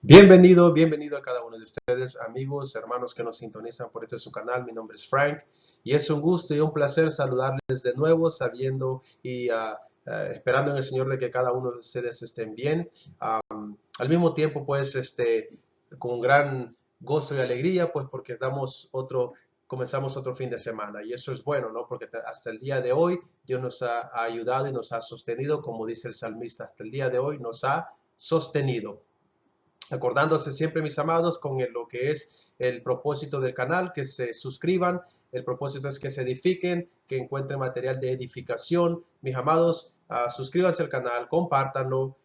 Bienvenido a cada uno de ustedes, amigos, hermanos que nos sintonizan por este su canal. Mi nombre es Frank y es un gusto y un placer saludarles de nuevo, sabiendo y esperando en el Señor de que cada uno de ustedes estén bien. Al mismo tiempo, pues, con gran gozo y alegría, pues, porque comenzamos otro fin de semana y eso es bueno, ¿no? Porque hasta el día de hoy Dios nos ha ayudado y nos ha sostenido, como dice el salmista, hasta el día de hoy nos ha sostenido. Acordándose siempre, mis amados, con lo que es el propósito del canal, que se suscriban. El propósito es que se edifiquen, que encuentren material de edificación. Mis amados, suscríbanse al canal, compártanlo,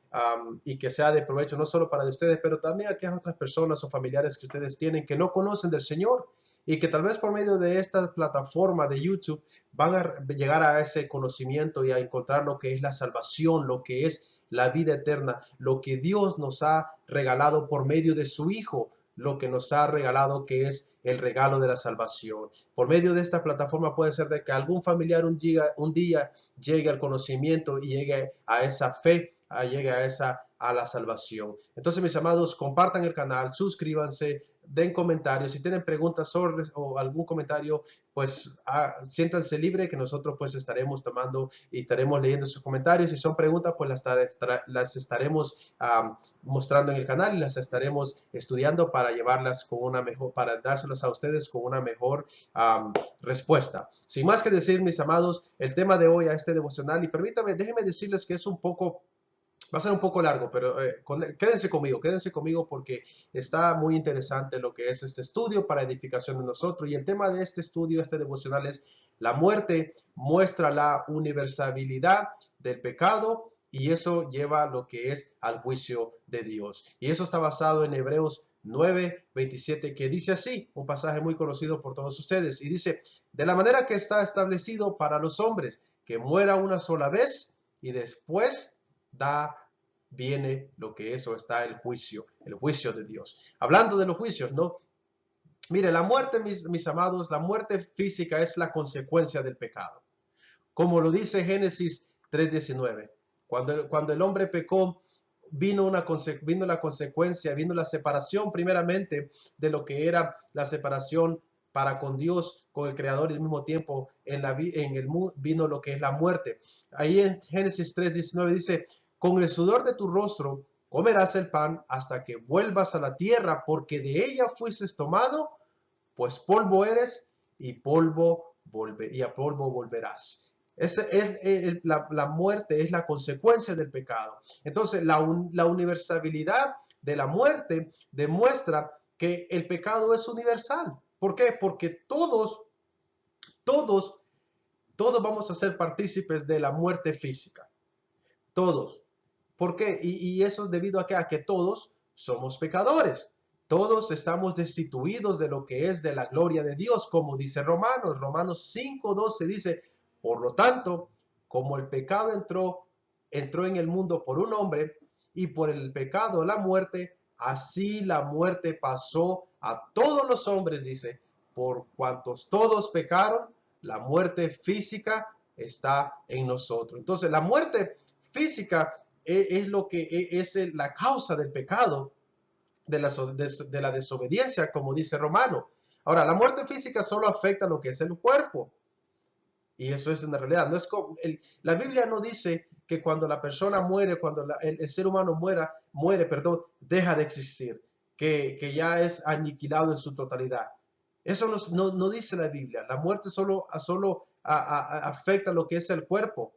y que sea de provecho no solo para ustedes, pero también a aquellas otras personas o familiares que ustedes tienen que no conocen del Señor y que tal vez por medio de esta plataforma de YouTube van a llegar a ese conocimiento y a encontrar lo que es la salvación, lo que es la vida eterna, lo que Dios nos ha regalado por medio de su Hijo, lo que nos ha regalado, que es el regalo de la salvación. Por medio de esta plataforma puede ser de que algún familiar un día llegue al conocimiento y llegue a esa fe, llegue a la salvación. Entonces, mis amados, compartan el canal, suscríbanse, den comentarios. Si tienen preguntas sobre o algún comentario, pues siéntanse libre, que nosotros pues estaremos tomando y estaremos leyendo sus comentarios. Si son preguntas, pues las estaremos mostrando en el canal y las estaremos estudiando para llevarlas con una mejor, para dárselas a ustedes con una mejor respuesta. Sin más que decir, mis amados, el tema de hoy a este devocional, y déjenme decirles que es un poco, va a ser un poco largo, pero quédense conmigo porque está muy interesante lo que es este estudio para edificación de nosotros. Y el tema de este estudio, este devocional, es la muerte muestra la universalidad del pecado y eso lleva lo que es al juicio de Dios. Y eso está basado en Hebreos 9:27, que dice así, un pasaje muy conocido por todos ustedes, y dice: de la manera que está establecido para los hombres, que muera una sola vez y después viene lo que eso está el juicio de Dios. Hablando de los juicios, ¿no? Mire, la muerte, mis amados, la muerte física es la consecuencia del pecado. Como lo dice Génesis 3:19, cuando el hombre pecó, vino la consecuencia, vino la separación primeramente de lo que era la separación para con Dios, con el Creador, y al mismo tiempo vino lo que es la muerte. Ahí en Génesis 3:19 dice: con el sudor de tu rostro comerás el pan hasta que vuelvas a la tierra, porque de ella fuiste tomado, pues polvo eres y a polvo volverás. La muerte es la consecuencia del pecado. Entonces, la universalidad de la muerte demuestra que el pecado es universal. ¿Por qué? Porque todos, todos vamos a ser partícipes de la muerte física. Todos. ¿Por qué? Y eso es debido a que todos somos pecadores. Todos estamos destituidos de lo que es de la gloria de Dios, como dice Romanos 5:12 dice: por lo tanto, como el pecado entró en el mundo por un hombre, y por el pecado la muerte, así la muerte pasó a todos los hombres, dice, por cuantos todos pecaron, la muerte física está en nosotros. Entonces, la muerte física es lo que es la causa del pecado, de la desobediencia, como dice Romano. Ahora, la muerte física solo afecta lo que es el cuerpo. Y eso es en la realidad. No es como, la Biblia no dice que cuando la persona muere, cuando el ser humano muere, deja de existir, que ya es aniquilado en su totalidad. Eso no dice la Biblia. La muerte solo afecta lo que es el cuerpo.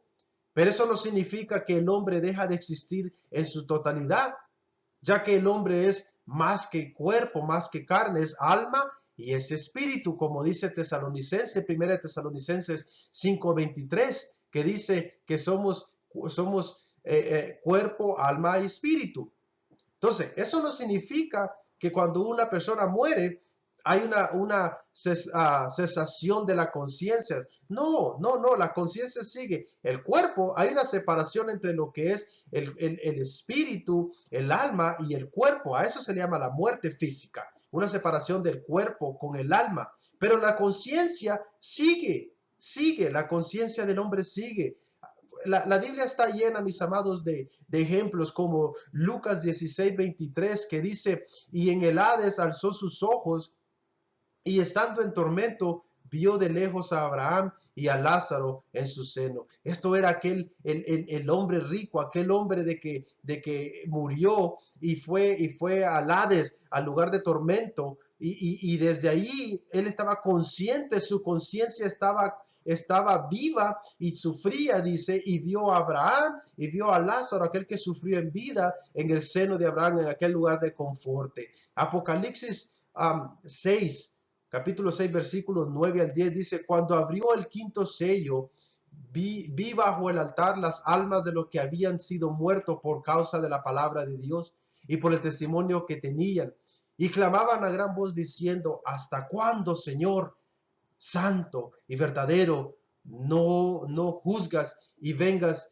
Pero eso no significa que el hombre deja de existir en su totalidad, ya que el hombre es más que cuerpo, más que carne, es alma y es espíritu, como dice Tesalonicenses, 1 Tesalonicenses 5:23, que dice que somos cuerpo, alma y espíritu. Entonces, eso no significa que cuando una persona muere hay una cesación de la conciencia. No, la conciencia sigue. El cuerpo, hay una separación entre lo que es el espíritu, el alma y el cuerpo. A eso se le llama la muerte física, una separación del cuerpo con el alma. Pero la conciencia sigue, la conciencia del hombre sigue. la Biblia está llena, mis amados, de ejemplos como Lucas 16:23, que dice, y en el Hades alzó sus ojos y estando en tormento, vio de lejos a Abraham y a Lázaro en su seno. Esto era el hombre rico, aquel hombre de que murió y fue al Hades, al lugar de tormento, y desde ahí él estaba consciente, su conciencia estaba viva y sufría, dice, y vio a Abraham y vio a Lázaro, aquel que sufrió en vida, en el seno de Abraham, en aquel lugar de confort. Apocalipsis 6, capítulo 6, versículos 9 al 10 dice, cuando abrió el quinto sello, vi bajo el altar las almas de los que habían sido muertos por causa de la palabra de Dios y por el testimonio que tenían. Y clamaban a gran voz diciendo, ¿hasta cuándo, Señor, santo y verdadero, no juzgas y vengas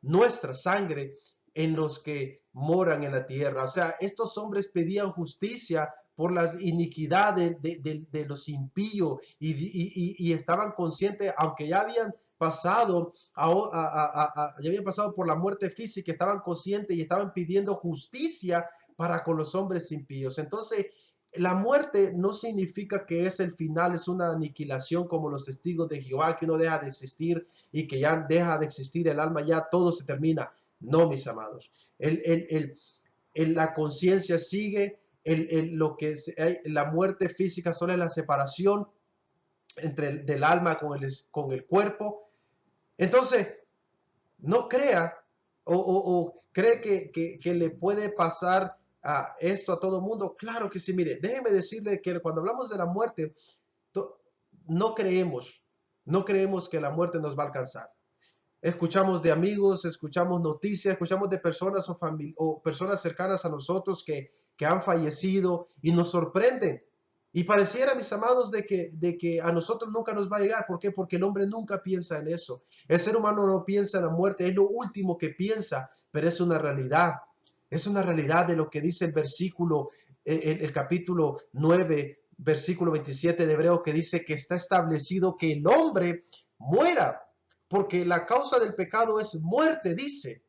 nuestra sangre en los que moran en la tierra? O sea, estos hombres pedían justicia por las iniquidades de los impíos y estaban conscientes, aunque ya habían pasado, ya habían pasado por la muerte física, estaban conscientes y estaban pidiendo justicia para con los hombres impíos. Entonces, la muerte no significa que es el final, es una aniquilación como los testigos de Jehová, que uno deja de existir y que ya deja de existir el alma, ya todo se termina. No, mis amados. La conciencia sigue, la muerte física solo es la separación del alma con el cuerpo. Entonces, no crea o cree que le puede pasar esto a todo mundo. Claro que sí, mire, déjeme decirle que cuando hablamos de la muerte, no creemos, no creemos que la muerte nos va a alcanzar. Escuchamos de amigos, escuchamos noticias, escuchamos de personas o personas cercanas a nosotros que han fallecido y nos sorprenden. Y pareciera, mis amados, de que a nosotros nunca nos va a llegar. ¿Por qué? Porque el hombre nunca piensa en eso. El ser humano no piensa en la muerte, es lo último que piensa, pero es una realidad. Es una realidad de lo que dice el versículo, el capítulo 9, versículo 27 de Hebreo, que dice que está establecido que el hombre muera, porque la causa del pecado es muerte, dice.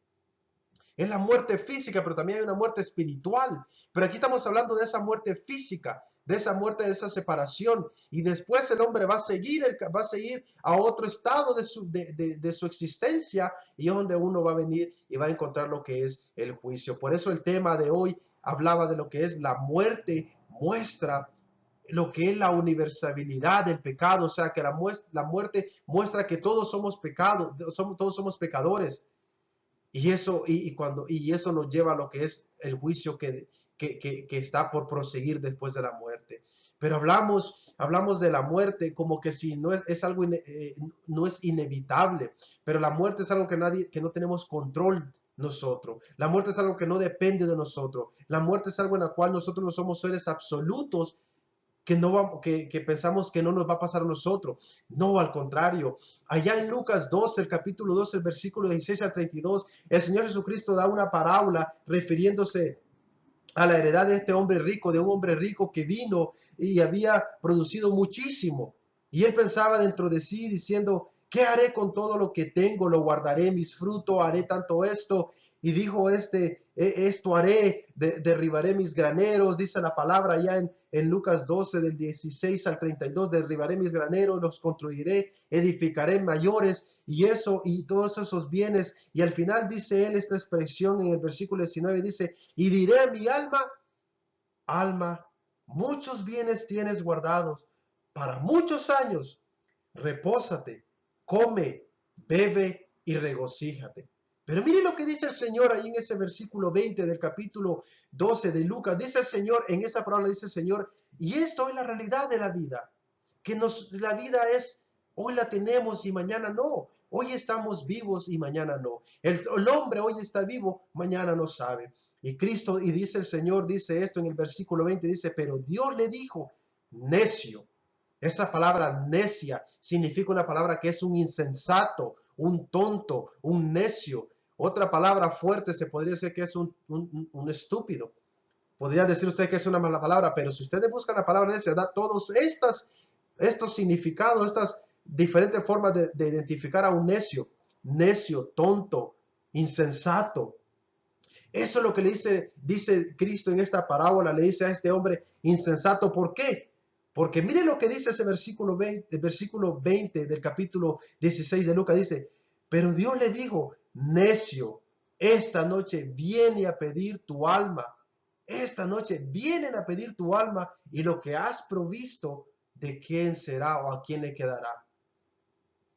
Es la muerte física, pero también hay una muerte espiritual. Pero aquí estamos hablando de esa muerte física, de esa muerte, de esa separación. Y después el hombre va a seguir a otro estado de su existencia, y es donde uno va a venir y va a encontrar lo que es el juicio. Por eso el tema de hoy hablaba de lo que es la muerte, muestra lo que es la universalidad del pecado, o sea que la muerte muestra que todos somos pecados, todos somos pecadores. Y eso nos lleva a lo que es el juicio que está por proseguir después de la muerte. Pero hablamos de la muerte como que si es algo no es inevitable, pero la muerte es algo que no tenemos control nosotros. La muerte es algo que no depende de nosotros. La muerte es algo en la cual nosotros no somos seres absolutos, que pensamos que no nos va a pasar a nosotros. No, al contrario. Allá en Lucas 12, el capítulo 12, el versículo 16 al 32, el Señor Jesucristo da una parábola refiriéndose a la heredad de este hombre rico, de un hombre rico que vino y había producido muchísimo. Y él pensaba dentro de sí diciendo, ¿qué haré con todo lo que tengo? Lo guardaré, mis frutos, haré tanto esto. Y dijo esto haré, derribaré mis graneros, dice la palabra ya en Lucas 12, del 16 al 32, derribaré mis graneros, los construiré, edificaré mayores, y todos esos bienes. Y al final dice él esta expresión en el versículo 19, dice, y diré a mi alma, alma, muchos bienes tienes guardados para muchos años, repósate, come, bebe y regocíjate. Pero mire lo que dice el Señor ahí en ese versículo 20 del capítulo 12 de Lucas. Dice el Señor, en esa palabra dice el Señor, y esto es la realidad de la vida, que la vida es, hoy la tenemos y mañana no. Hoy estamos vivos y mañana no. El hombre hoy está vivo, mañana no sabe. Y Cristo, y dice el Señor, dice esto en el versículo 20, dice, pero Dios le dijo, necio. Esa palabra necia significa una palabra que es un insensato, un tonto, un necio. Otra palabra fuerte se podría decir que es un estúpido. Podría decir usted que es una mala palabra, pero si ustedes buscan la palabra necia, da todos estos significados, diferentes formas de identificar a un necio. Necio, tonto, insensato. Eso es lo que le dice Cristo en esta parábola, le dice a este hombre insensato. ¿Por qué? Porque mire lo que dice ese versículo 20 del capítulo 16 de Lucas. Dice, pero Dios le dijo, necio, esta noche viene a pedir tu alma. Esta noche vienen a pedir tu alma y lo que has provisto, ¿de quién será o a quién le quedará?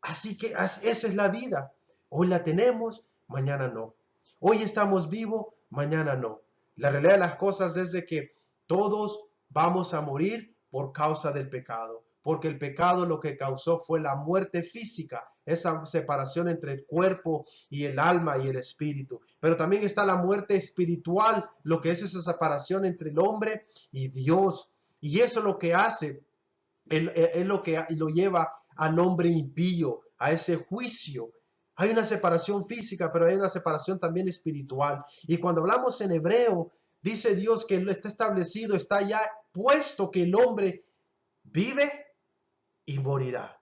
Así que esa es la vida. Hoy la tenemos, mañana no. Hoy estamos vivos, mañana no. La realidad de las cosas es de que todos vamos a morir por causa del pecado. Porque el pecado lo que causó fue la muerte física, esa separación entre el cuerpo y el alma y el espíritu. Pero también está la muerte espiritual, lo que es esa separación entre el hombre y Dios. Y eso es lo que hace, es lo que lo lleva al hombre impío, a ese juicio. Hay una separación física, pero hay una separación también espiritual. Y cuando hablamos en hebreo, dice Dios que está establecido, está ya puesto que el hombre vive y morirá.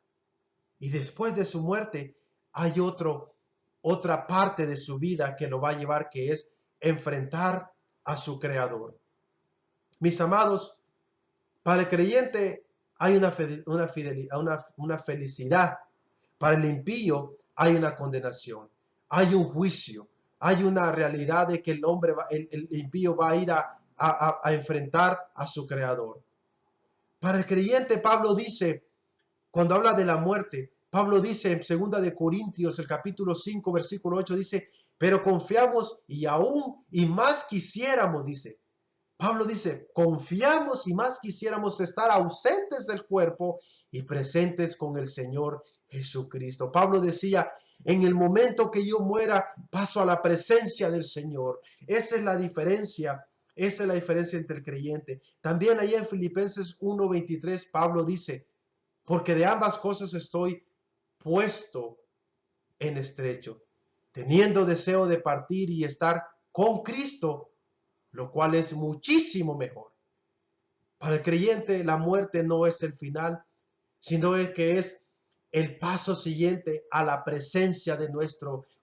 Y después de su muerte hay otra parte de su vida que lo va a llevar, que es enfrentar a su Creador. Mis amados, para el creyente hay una felicidad. Para el impío hay una condenación, hay un juicio, hay una realidad de que el impío va a ir a enfrentar a su Creador. Para el creyente, Pablo dice, cuando habla de la muerte, Pablo dice en 2 de Corintios, el capítulo 5, versículo 8, dice, pero confiamos y aún y más quisiéramos, dice. Pablo dice, confiamos y más quisiéramos estar ausentes del cuerpo y presentes con el Señor Jesucristo. Pablo decía, en el momento que yo muera, paso a la presencia del Señor. Esa es la diferencia. Esa es la diferencia entre el creyente. También ahí en Filipenses 1:23, Pablo dice, porque de ambas cosas estoy puesto en estrecho, teniendo deseo de partir y estar con Cristo, lo cual es muchísimo mejor. Para el creyente, la muerte no es el final, sino que es el paso siguiente a la presencia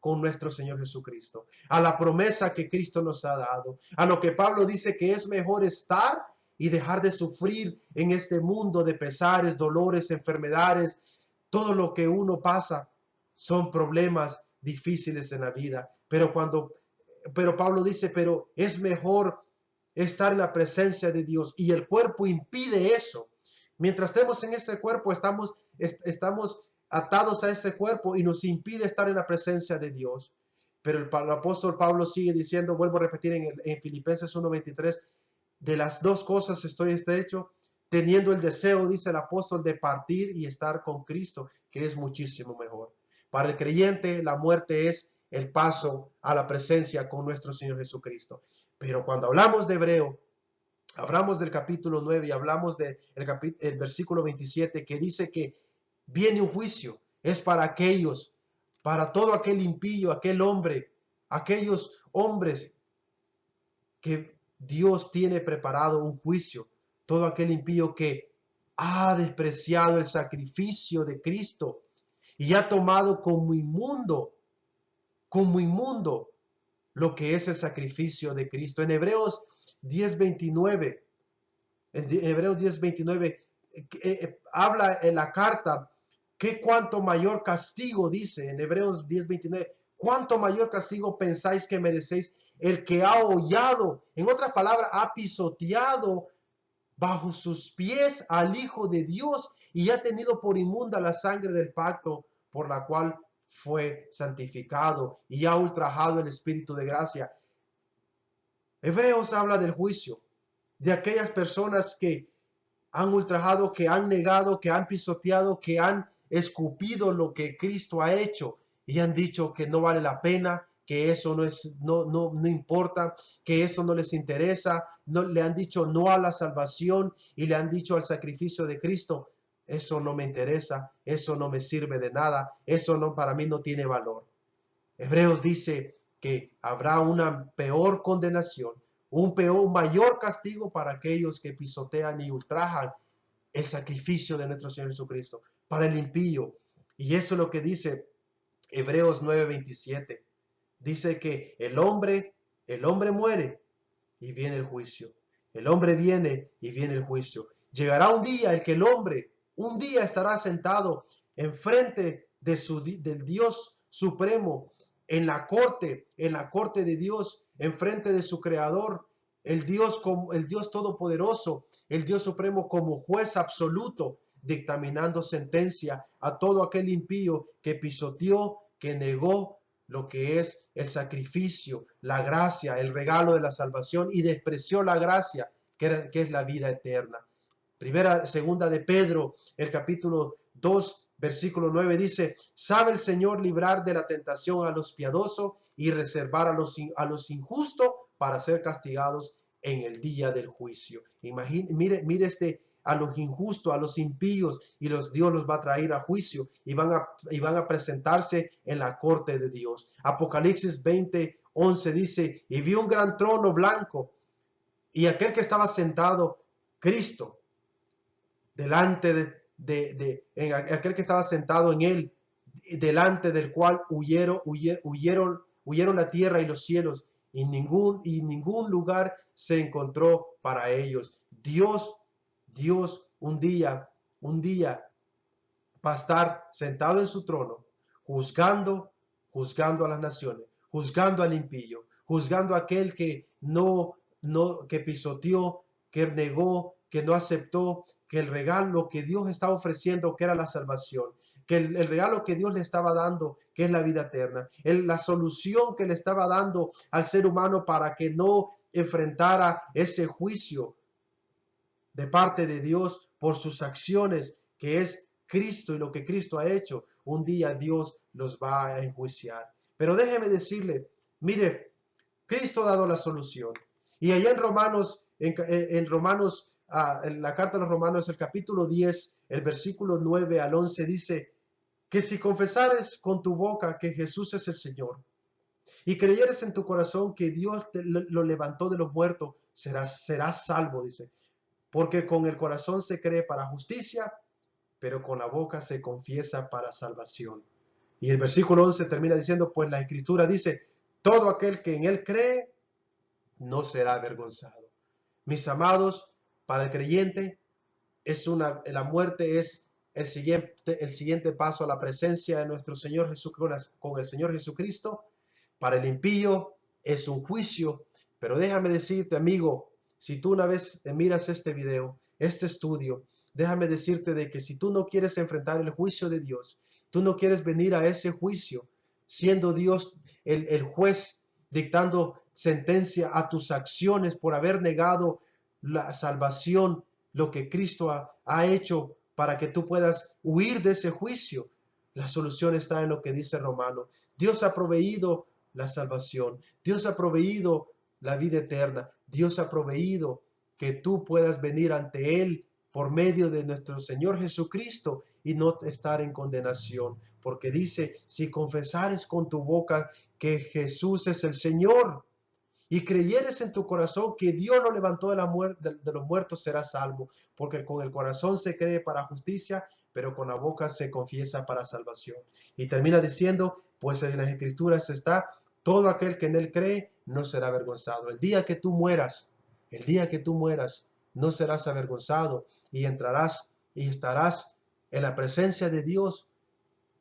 con nuestro Señor Jesucristo, a la promesa que Cristo nos ha dado, a lo que Pablo dice que es mejor estar y dejar de sufrir en este mundo de pesares, dolores, enfermedades. Todo lo que uno pasa son problemas difíciles en la vida, pero Pablo dice, pero es mejor estar en la presencia de Dios, y el cuerpo impide eso. Mientras estemos en este cuerpo, estamos atados a ese cuerpo y nos impide estar en la presencia de Dios. Pero el apóstol Pablo sigue diciendo, vuelvo a repetir en Filipenses 1:23, de las dos cosas estoy estrecho, teniendo el deseo, dice el apóstol, de partir y estar con Cristo, que es muchísimo mejor. Para el creyente, la muerte es el paso a la presencia con nuestro Señor Jesucristo. Pero cuando hablamos de Hebreo, hablamos del capítulo 9 y hablamos del versículo 27, que dice que viene un juicio. Es para aquellos, para todo aquel impío, aquel hombre, aquellos hombres que Dios tiene preparado un juicio. Todo aquel impío que ha despreciado el sacrificio de Cristo y ha tomado como inmundo lo que es el sacrificio de Cristo. En Hebreos 10:29, habla en la carta que cuánto mayor castigo, dice en Hebreos 10:29, cuánto mayor castigo pensáis que merecéis el que ha hollado, en otras palabras, ha pisoteado bajo sus pies al Hijo de Dios y ha tenido por inmunda la sangre del pacto por la cual fue santificado y ha ultrajado el Espíritu de gracia. Hebreos habla del juicio, de aquellas personas que han ultrajado, que han negado, que han pisoteado, que han escupido lo que Cristo ha hecho y han dicho que no vale la pena, que eso no importa, que eso no les interesa, no, le han dicho no a la salvación y le han dicho al sacrificio de Cristo, eso no me interesa, eso no me sirve de nada, eso no, para mí no tiene valor. Hebreos dice que habrá una peor condenación, un mayor castigo para aquellos que pisotean y ultrajan el sacrificio de nuestro Señor Jesucristo. para el impío. Y eso es lo que dice Hebreos 9:27. Dice que el hombre muere y viene el juicio. El hombre viene y viene el juicio. Llegará un día en que el hombre, un día estará sentado enfrente del Dios supremo, en la corte de Dios, enfrente de su creador, el Dios todopoderoso, el Dios supremo como juez absoluto, dictaminando sentencia a todo aquel impío que pisoteó, que negó lo que es el sacrificio, la gracia, el regalo de la salvación y despreció la gracia que es la vida eterna. Segunda de Pedro, el capítulo 2, versículo 9 dice: sabe el Señor librar de la tentación a los piadosos y reservar a los injustos para ser castigados en el día del juicio. Mire a los injustos, a los impíos, y Dios los va a traer a juicio y van a presentarse en la corte de Dios. Apocalipsis 20:11 dice: y vi un gran trono blanco y aquel que estaba sentado, Cristo, delante en aquel que estaba sentado en él, delante del cual huyeron la tierra y los cielos, y ningún lugar se encontró para ellos. Dios un día va a estar sentado en su trono, juzgando a las naciones, juzgando al impío, juzgando a aquel que que pisoteó, que negó, que no aceptó, que el regalo que Dios estaba ofreciendo, que era la salvación, que el regalo que Dios le estaba dando, que es la vida eterna, la solución que le estaba dando al ser humano para que no enfrentara ese juicio de parte de Dios por sus acciones, que es Cristo y lo que Cristo ha hecho. Un día Dios los va a enjuiciar. Pero déjeme decirle, mire, Cristo ha dado la solución. Y allá en Romanos, en la carta de los Romanos, el capítulo 10, el versículo 9 al 11 dice que si confesares con tu boca que Jesús es el Señor y creyeres en tu corazón que Dios lo levantó de los muertos, serás salvo, dice. Porque con el corazón se cree para justicia, pero con la boca se confiesa para salvación. Y el versículo 11 termina diciendo: pues la Escritura dice: todo aquel que en él cree no será avergonzado. Mis amados, para el creyente la muerte es el siguiente paso a la presencia de nuestro Señor Jesucristo, con el Señor Jesucristo. Para el impío es un juicio. Pero déjame decirte, amigo, si tú una vez miras este video, este estudio, déjame decirte de que si tú no quieres enfrentar el juicio de Dios, tú no quieres venir a ese juicio, siendo Dios el juez dictando sentencia a tus acciones por haber negado la salvación, lo que Cristo ha hecho para que tú puedas huir de ese juicio. La solución está en lo que dice Romano. Dios ha proveído la salvación. Dios ha proveído la vida eterna. Dios ha proveído que tú puedas venir ante Él por medio de nuestro Señor Jesucristo y no estar en condenación. Porque dice: si confesares con tu boca que Jesús es el Señor y creyeres en tu corazón que Dios lo levantó de los muertos, serás salvo. Porque con el corazón se cree para justicia, pero con la boca se confiesa para salvación. Y termina diciendo: pues en las Escrituras está: todo aquel que en él cree no será avergonzado. El día que tú mueras, no serás avergonzado y entrarás y estarás en la presencia de Dios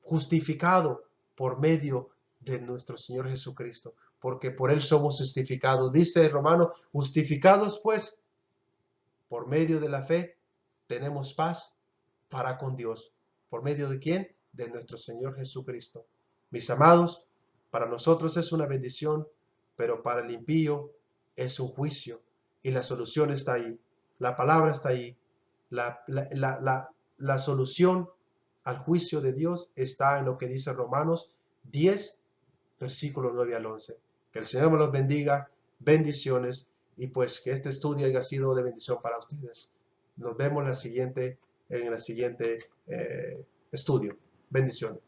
justificado por medio de nuestro Señor Jesucristo, porque por Él somos justificados. Dice el Romano: justificados pues por medio de la fe, tenemos paz para con Dios. ¿Por medio de quién? De nuestro Señor Jesucristo. Mis amados, para nosotros es una bendición, pero para el impío es un juicio. Y la solución está ahí. La palabra está ahí. La solución al juicio de Dios está en lo que dice Romanos 10, versículo 9 al 11. Que el Señor me los bendiga. Bendiciones. Y pues que este estudio haya sido de bendición para ustedes. Nos vemos en el siguiente estudio. Bendiciones.